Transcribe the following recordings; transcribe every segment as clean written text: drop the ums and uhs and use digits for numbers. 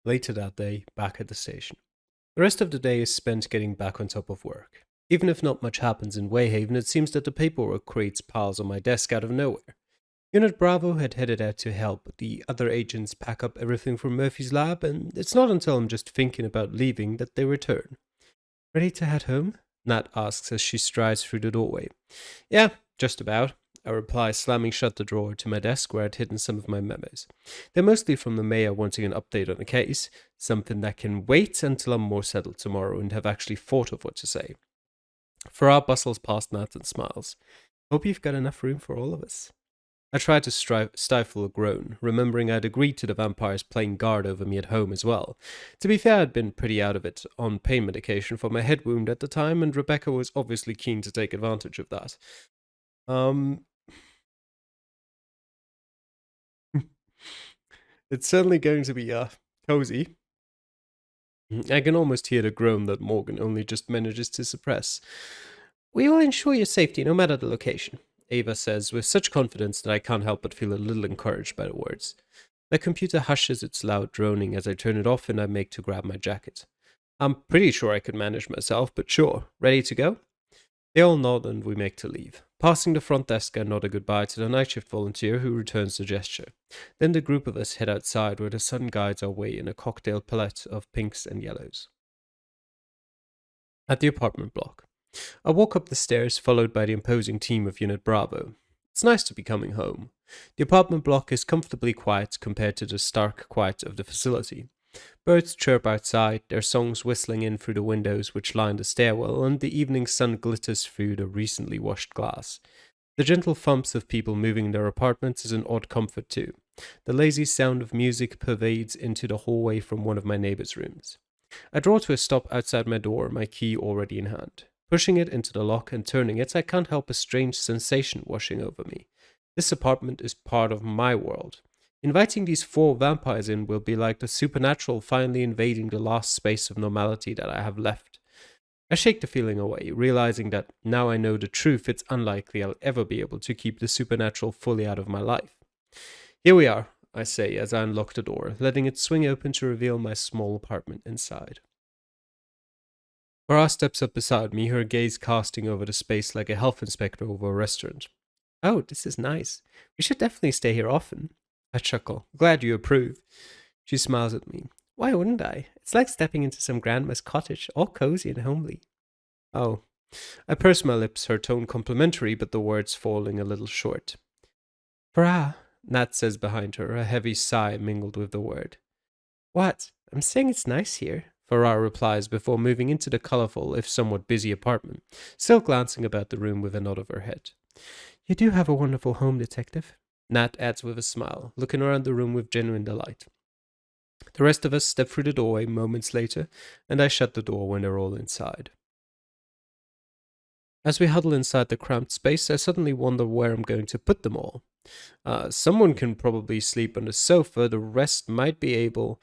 Later that day, back at the station. The rest of the day is spent getting back on top of work. Even if not much happens in Wayhaven, it seems that the paperwork creates piles on my desk out of nowhere. Unit Bravo had headed out to help the other agents pack up everything from Murphy's lab, and it's not until I'm just thinking about leaving that they return. Ready to head home? Nat asks as she strides through the doorway. Yeah, just about, I reply, slamming shut the drawer to my desk where I'd hidden some of my memos. They're mostly from the mayor wanting an update on a case, something that can wait until I'm more settled tomorrow and have actually thought of what to say. Farah bustles past Nat and smiles. Hope you've got enough room for all of us. I try to stifle a groan, remembering I'd agreed to the vampires playing guard over me at home as well. To be fair, I'd been pretty out of it on pain medication for my head wound at the time, and Rebecca was obviously keen to take advantage of that. Um, it's certainly going to be cozy. I can almost hear the groan that Morgan only just manages to suppress. We will ensure your safety no matter the location, Ava says with such confidence that I can't help but feel a little encouraged by the words. My computer hushes its loud droning as I turn it off and I make to grab my jacket. I'm pretty sure I could manage myself, but sure. Ready to go? They all nod and we make to leave. Passing the front desk, I nod a goodbye to the night shift volunteer who returns the gesture. Then the group of us head outside where the sun guides our way in a cocktail palette of pinks and yellows. At the apartment block. I walk up the stairs, followed by the imposing team of Unit Bravo. It's nice to be coming home. The apartment block is comfortably quiet compared to the stark quiet of the facility. Birds chirp outside, their songs whistling in through the windows which line the stairwell, and the evening sun glitters through the recently washed glass. The gentle thumps of people moving in their apartments is an odd comfort too. The lazy sound of music pervades into the hallway from one of my neighbor's rooms. I draw to a stop outside my door, my key already in hand. Pushing it into the lock and turning it, I can't help a strange sensation washing over me. This apartment is part of my world. Inviting these four vampires in will be like the supernatural finally invading the last space of normality that I have left. I shake the feeling away, realizing that now I know the truth, it's unlikely I'll ever be able to keep the supernatural fully out of my life. Here we are, I say as I unlock the door, letting it swing open to reveal my small apartment inside. Farah steps up beside me, her gaze casting over the space like a health inspector over a restaurant. Oh, this is nice. We should definitely stay here often. I chuckle. Glad you approve. She smiles at me. Why wouldn't I? It's like stepping into some grandma's cottage, all cozy and homely. Oh. I purse my lips, her tone complimentary, but the words falling a little short. Farah, Nat says behind her, a heavy sigh mingled with the word. What? I'm saying it's nice here, Farrar replies before moving into the colorful, if somewhat busy apartment, still glancing about the room with a nod of her head. You do have a wonderful home, detective, Nat adds with a smile, looking around the room with genuine delight. The rest of us step through the doorway moments later, and I shut the door when they're all inside. As we huddle inside the cramped space, I suddenly wonder where I'm going to put them all. Someone can probably sleep on the sofa, the rest might be able.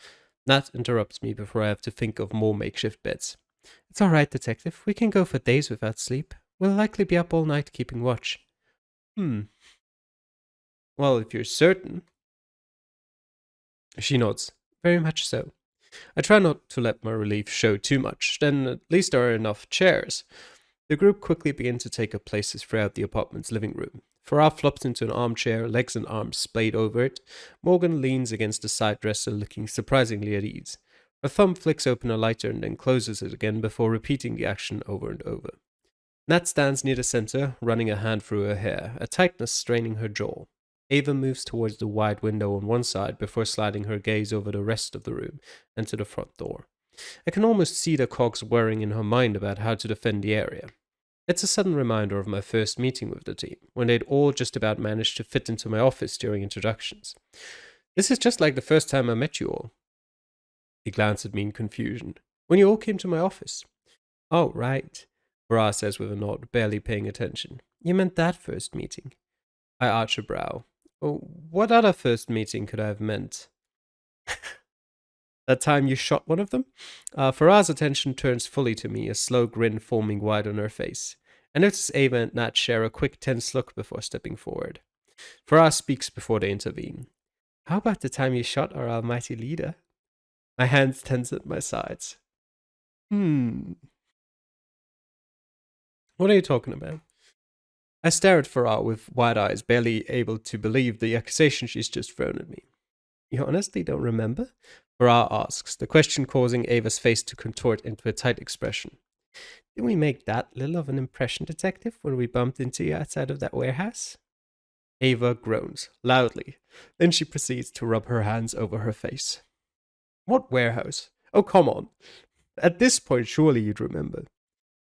Nat interrupts me before I have to think of more makeshift beds. It's all right, detective. We can go for days without sleep. We'll likely be up all night keeping watch. Well, if you're certain. She nods. Very much so. I try not to let my relief show too much, then at least there are enough chairs. The group quickly begin to take up places throughout the apartment's living room. Farah flops into an armchair, legs and arms splayed over it. Morgan leans against the side dresser, looking surprisingly at ease. Her thumb flicks open a lighter and then closes it again before repeating the action over and over. Nat stands near the center, running a hand through her hair, a tightness straining her jaw. Ava moves towards the wide window on one side before sliding her gaze over the rest of the room and to the front door. I can almost see the cogs whirring in her mind about how to defend the area. It's a sudden reminder of my first meeting with the team, when they'd all just about managed to fit into my office during introductions. This is just like the first time I met you all. He glanced at me in confusion. When you all came to my office. Oh, right, Farah says with a nod, barely paying attention. You meant that first meeting. I arch a brow. Oh, what other first meeting could I have meant? That time you shot one of them? Farah's attention turns fully to me, a slow grin forming wide on her face. I notice Ava and Nat share a quick tense look before stepping forward. Farah speaks before they intervene. How about the time you shot our almighty leader? My hands tense at my sides. Hmm. What are you talking about? I stare at Farah with wide eyes, barely able to believe the accusation she's just thrown at me. You honestly don't remember? Farah asks, the question causing Ava's face to contort into a tight expression. Did we make that little of an impression, detective, when we bumped into you outside of that warehouse? Ava groans, loudly. Then she proceeds to rub her hands over her face. What warehouse? Oh, come on. At this point, surely you'd remember.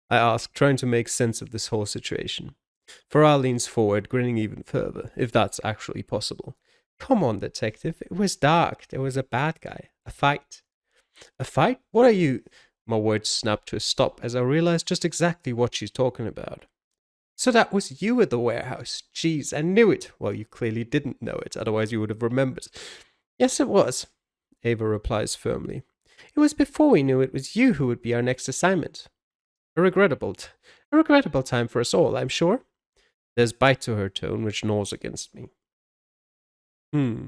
I ask, trying to make sense of this whole situation. Farah leans forward, grinning even further, if that's actually possible. Come on, detective. It was dark. There was a bad guy. A fight. A fight? What are you? My words snap to a stop as I realize just exactly what she's talking about. So that was you at the warehouse. Jeez, I knew it. Well, you clearly didn't know it, otherwise you would have remembered. Yes, it was, Ava replies firmly. It was before we knew it was you who would be our next assignment. A regrettable time for us all, I'm sure. There's bite to her tone which gnaws against me. Hmm.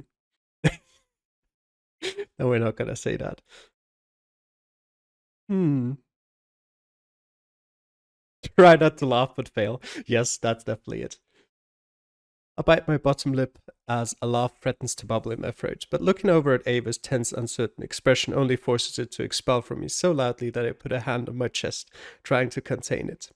No, we're not gonna say that. Hmm. Try not to laugh but fail. Yes, that's definitely it. I bite my bottom lip as a laugh threatens to bubble in my throat, but looking over at Ava's tense, uncertain expression only forces it to expel from me so loudly that I put a hand on my chest, trying to contain it.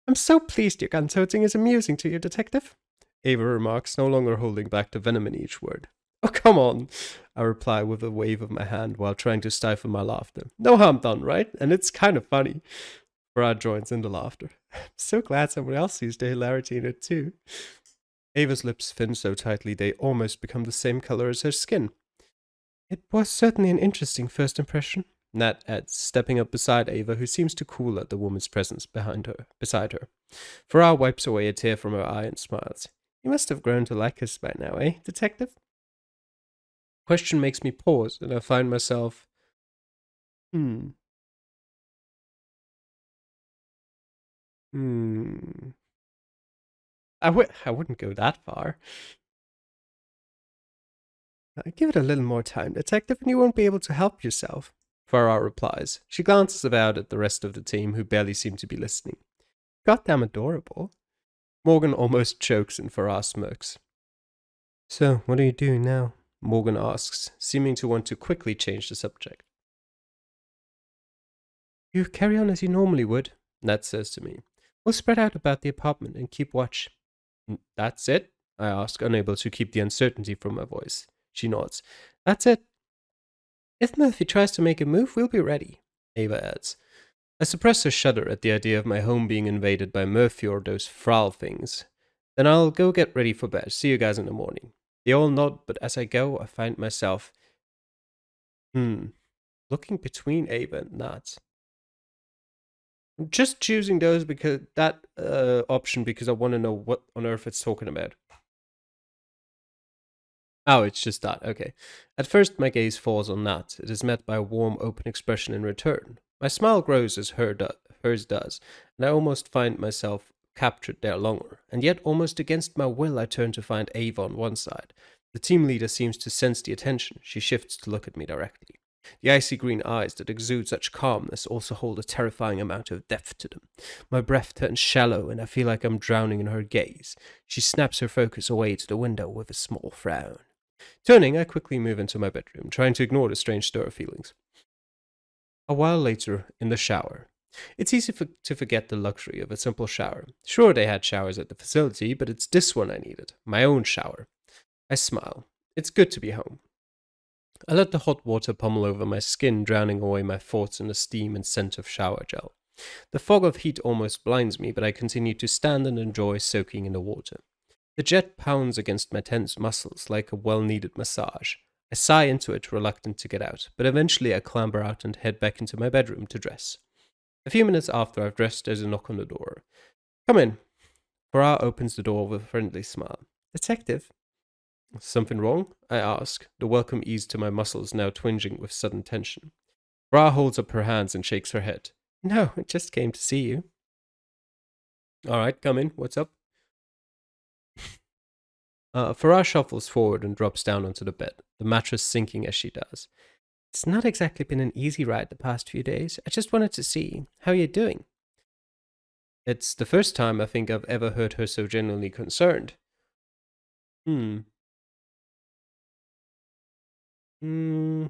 I'm so pleased your gun toting is amusing to you, detective, Ava remarks, no longer holding back the venom in each word. Oh, come on, I reply with a wave of my hand while trying to stifle my laughter. No harm done, right? And it's kind of funny. Brad joins in the laughter. I'm so glad someone else sees the hilarity in it too. Ava's lips thin so tightly they almost become the same color as her skin. It was certainly an interesting first impression, Nat adds, stepping up beside Ava, who seems to cool at the woman's presence beside her. Farah wipes away a tear from her eye and smiles. You must have grown to like us by now, eh, detective? Question makes me pause, and I find myself, hmm, hmm. I wouldn't go that far. Give it a little more time, detective, and you won't be able to help yourself. Farah replies. She glances about at the rest of the team, who barely seem to be listening. Goddamn adorable. Morgan almost chokes and Farah smirks. So, what are you doing now? Morgan asks, seeming to want to quickly change the subject. You carry on as you normally would, Nat says to me. We'll spread out about the apartment and keep watch. That's it? I ask, unable to keep the uncertainty from my voice. She nods. That's it. If Murphy tries to make a move, we'll be ready, Ava adds. I suppress a shudder at the idea of my home being invaded by Murphy or those Frau things. Then I'll go get ready for bed. See you guys in the morning. They all nod, but as I go, I find myself, looking between Ava and Nat. I'm just choosing those because that option because I want to know what on earth it's talking about. Oh, it's just that. Okay. At first, my gaze falls on Nat. It is met by a warm, open expression in return. My smile grows as hers does, and I almost find myself captured there longer. And yet, almost against my will, I turn to find Ava on one side. The team leader seems to sense the attention. She shifts to look at me directly. The icy green eyes that exude such calmness also hold a terrifying amount of depth to them. My breath turns shallow, and I feel like I'm drowning in her gaze. She snaps her focus away to the window with a small frown. Turning, I quickly move into my bedroom, trying to ignore the strange stir of feelings. A while later, in the shower. It's easy to forget the luxury of a simple shower. Sure, they had showers at the facility, but it's this one I needed. My own shower. I smile. It's good to be home. I let the hot water pummel over my skin, drowning away my thoughts in the steam and scent of shower gel. The fog of heat almost blinds me, but I continue to stand and enjoy soaking in the water. The jet pounds against my tense muscles like a well-needed massage. I sigh into it, reluctant to get out, but eventually I clamber out and head back into my bedroom to dress. A few minutes after I've dressed, there's a knock on the door. Come in. Farah opens the door with a friendly smile. Detective? Something wrong? I ask, the welcome ease to my muscles now twinging with sudden tension. Farah holds up her hands and shakes her head. No, I just came to see you. All right, come in. What's up? Farah shuffles forward and drops down onto the bed, the mattress sinking as she does. It's not exactly been an easy ride the past few days. I just wanted to see how you're doing. It's the first time I think I've ever heard her so genuinely concerned. Hmm. Hmm.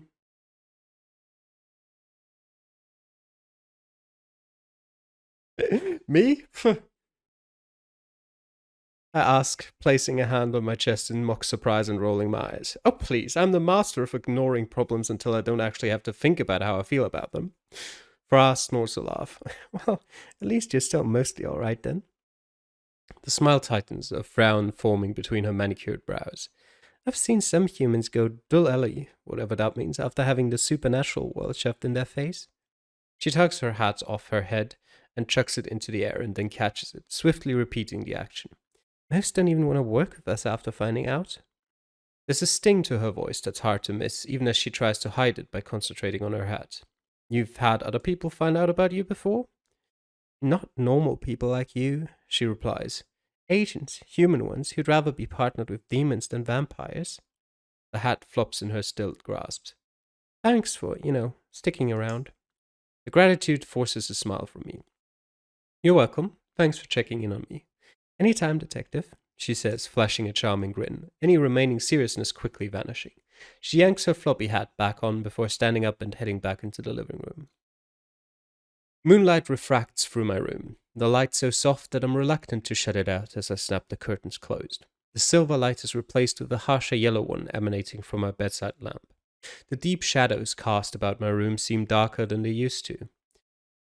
Me? I ask, placing a hand on my chest in mock surprise and rolling my eyes. Oh, please, I'm the master of ignoring problems until I don't actually have to think about how I feel about them. Fra snorts a laugh. Well, at least you're still mostly alright then. The smile tightens, a frown forming between her manicured brows. I've seen some humans go dull elly, whatever that means, after having the supernatural world shoved in their face. She tugs her hat off her head and chucks it into the air and then catches it, swiftly repeating the action. Most don't even want to work with us after finding out. There's a sting to her voice that's hard to miss, even as she tries to hide it by concentrating on her hat. You've had other people find out about you before? Not normal people like you, she replies. Agents, human ones, who'd rather be partnered with demons than vampires. The hat flops in her still grasp. Thanks for, sticking around. The gratitude forces a smile from me. You're welcome. Thanks for checking in on me. Anytime, detective, she says, flashing a charming grin, any remaining seriousness quickly vanishing. She yanks her floppy hat back on before standing up and heading back into the living room. Moonlight refracts through my room, the light so soft that I'm reluctant to shut it out as I snap the curtains closed. The silver light is replaced with a harsher yellow one emanating from my bedside lamp. The deep shadows cast about my room seem darker than they used to.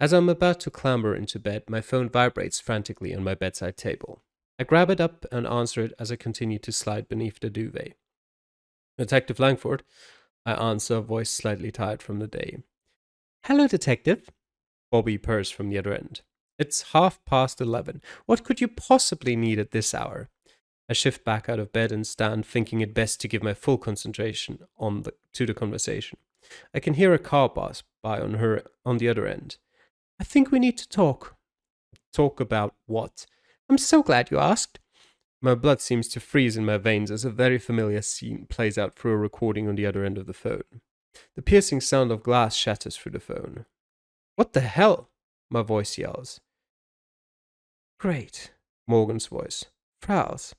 As I'm about to clamber into bed, my phone vibrates frantically on my bedside table. I grab it up and answer it as I continue to slide beneath the duvet. Detective Langford, I answer, voice slightly tired from the day. Hello, detective. Bobby purrs from the other end. It's 11:30. What could you possibly need at this hour? I shift back out of bed and stand, thinking it best to give my full concentration to the conversation. I can hear a car pass by on the other end. I think we need to talk. Talk about what? I'm so glad you asked. My blood seems to freeze in my veins as a very familiar scene plays out through a recording on the other end of the phone. The piercing sound of glass shatters through the phone. What the hell? My voice yells. Great. Morgan's voice. Frowls.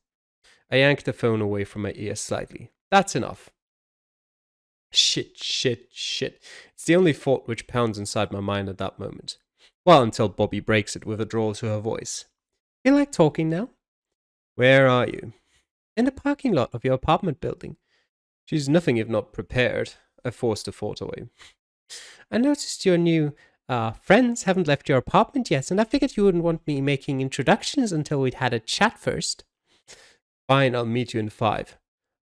I yank the phone away from my ear slightly. That's enough. Shit. It's the only thought which pounds inside my mind at that moment. Well, until Bobby breaks it with a drawl to her voice. Feel like talking now? Where are you? In the parking lot of your apartment building. She's nothing if not prepared. I forced the thought away. I noticed your new friends haven't left your apartment yet, and I figured you wouldn't want me making introductions until we'd had a chat first. Fine, I'll meet you in 5.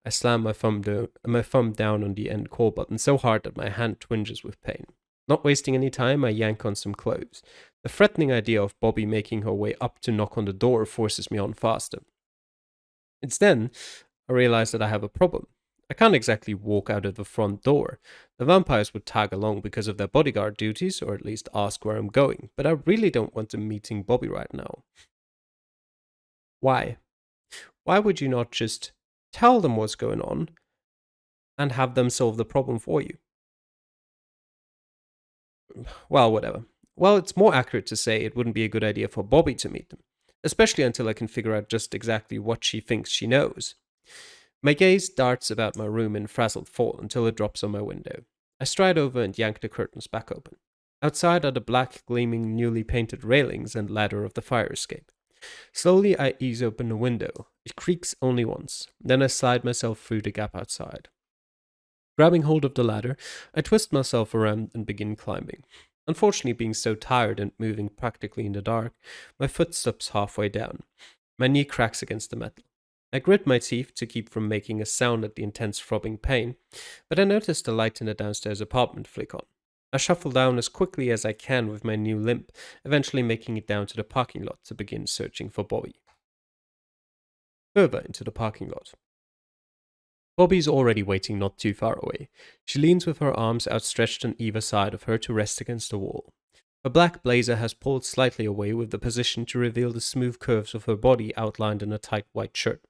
I slam my thumb down on the end call button so hard that my hand twinges with pain. Not wasting any time, I yank on some clothes. The threatening idea of Bobby making her way up to knock on the door forces me on faster. It's then I realize that I have a problem. I can't exactly walk out of the front door. The vampires would tag along because of their bodyguard duties, or at least ask where I'm going, but I really don't want them meeting Bobby right now. Why? Why would you not just tell them what's going on and have them solve the problem for you? Well, whatever. Well, it's more accurate to say it wouldn't be a good idea for Bobby to meet them, especially until I can figure out just exactly what she thinks she knows. My gaze darts about my room in frazzled thought until it drops on my window. I stride over and yank the curtains back open. Outside are the black, gleaming, newly painted railings and ladder of the fire escape. Slowly, I ease open the window. It creaks only once. Then I slide myself through the gap outside. Grabbing hold of the ladder, I twist myself around and begin climbing. Unfortunately, being so tired and moving practically in the dark, my foot stops halfway down. My knee cracks against the metal. I grit my teeth to keep from making a sound at the intense throbbing pain, but I notice the light in the downstairs apartment flick on. I shuffle down as quickly as I can with my new limp, eventually making it down to the parking lot to begin searching for Bobby. Further into the parking lot. Bobby's already waiting not too far away. She leans with her arms outstretched on either side of her to rest against the wall. Her black blazer has pulled slightly away with the position to reveal the smooth curves of her body outlined in a tight white shirt.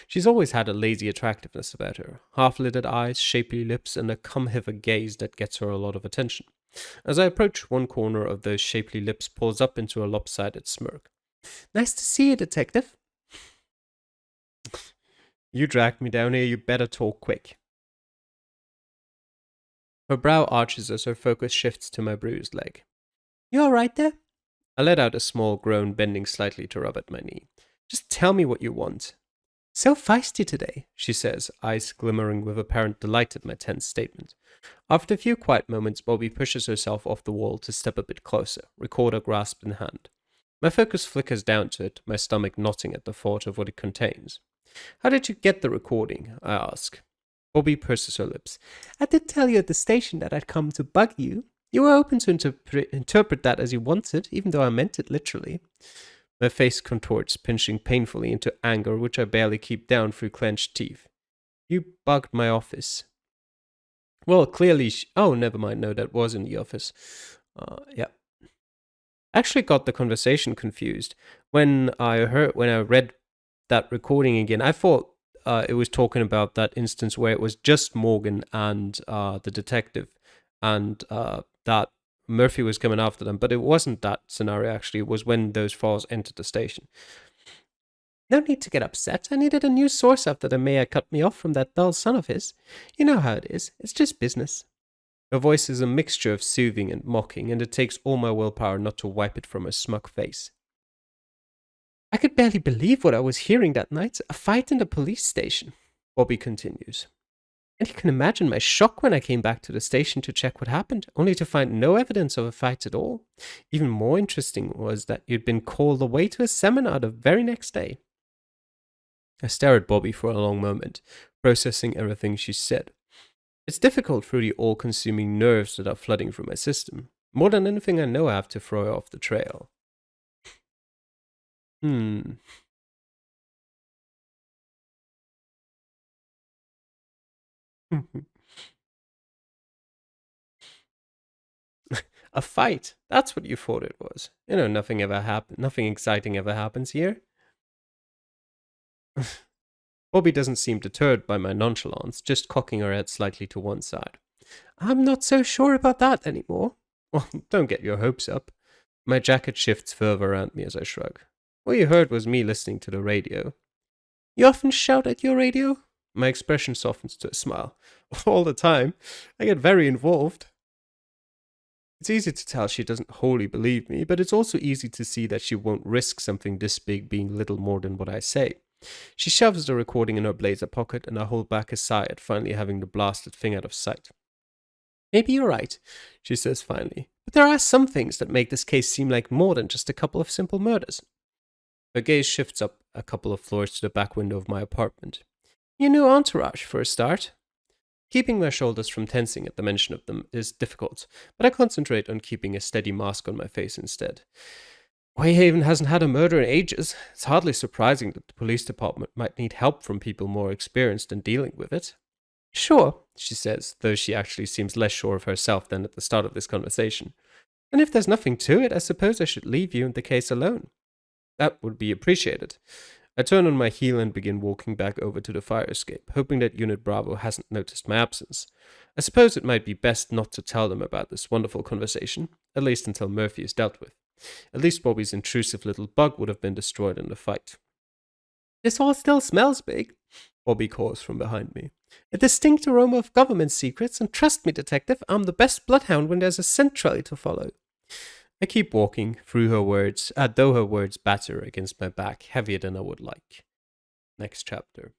She's always had a lazy attractiveness about her, half-lidded eyes, shapely lips, and a come-hither gaze that gets her a lot of attention. As I approach, one corner of those shapely lips pulls up into a lopsided smirk. Nice to see you, Detective. You dragged me down here, you better talk quick. Her brow arches as her focus shifts to my bruised leg. You all right there? I let out a small groan, bending slightly to rub at my knee. Just tell me what you want. So feisty today, she says, eyes glimmering with apparent delight at my tense statement. After a few quiet moments, Bobby pushes herself off the wall to step a bit closer, recorder grasped in hand. My focus flickers down to it, my stomach knotting at the thought of what it contains. How did you get the recording? I ask. Bobby purses her lips. I did tell you at the station that I'd come to bug you. You were open to interpret that as you wanted, even though I meant it literally. My face contorts, pinching painfully into anger, which I barely keep down through clenched teeth. You bugged my office. Well, clearly... oh, never mind. No, that was in the office. Yeah. Actually got the conversation confused. When I read that recording again, I thought it was talking about that instance where it was just Morgan and the detective, and that Murphy was coming after them, but it wasn't that scenario, actually. It was when those files entered the station. No need to get upset. I needed a new source after the mayor cut me off from that dull son of his. You know how it is. It's just business. Her voice is a mixture of soothing and mocking, and it takes all my willpower not to wipe it from her smug face. I could barely believe what I was hearing that night. A fight in the police station. Bobby continues. And you can imagine my shock when I came back to the station to check what happened, only to find no evidence of a fight at all. Even more interesting was that you'd been called away to a seminar the very next day. I stare at Bobby for a long moment, processing everything she said. It's difficult through the all-consuming nerves that are flooding through my system. More than anything I know, I have to throw her off the trail. A fight? That's what you thought it was. You know, nothing exciting ever happens here. Bobby doesn't seem deterred by my nonchalance, just cocking her head slightly to one side. I'm not so sure about that anymore. Well, don't get your hopes up. My jacket shifts further around me as I shrug. What you heard was me listening to the radio. You often shout at your radio? My expression softens to a smile. All the time. I get very involved. It's easy to tell she doesn't wholly believe me, but it's also easy to see that she won't risk something this big being little more than what I say. She shoves the recording in her blazer pocket, and I hold back a sigh at finally having the blasted thing out of sight. Maybe you're right, she says finally, but there are some things that make this case seem like more than just a couple of simple murders. Her gaze shifts up a couple of floors to the back window of my apartment. Your new entourage, for a start. Keeping my shoulders from tensing at the mention of them is difficult, but I concentrate on keeping a steady mask on my face instead. Wayhaven hasn't had a murder in ages. It's hardly surprising that the police department might need help from people more experienced in dealing with it. Sure, she says, though she actually seems less sure of herself than at the start of this conversation. And if there's nothing to it, I suppose I should leave you and the case alone. That would be appreciated. I turn on my heel and begin walking back over to the fire escape, hoping that Unit Bravo hasn't noticed my absence. I suppose it might be best not to tell them about this wonderful conversation, at least until Murphy is dealt with. At least Bobby's intrusive little bug would have been destroyed in the fight. This all still smells big, Bobby calls from behind me. A distinct aroma of government secrets, and trust me, detective, I'm the best bloodhound when there's a scent trail to follow. I keep walking through her words, though her words batter against my back heavier than I would like. Next chapter.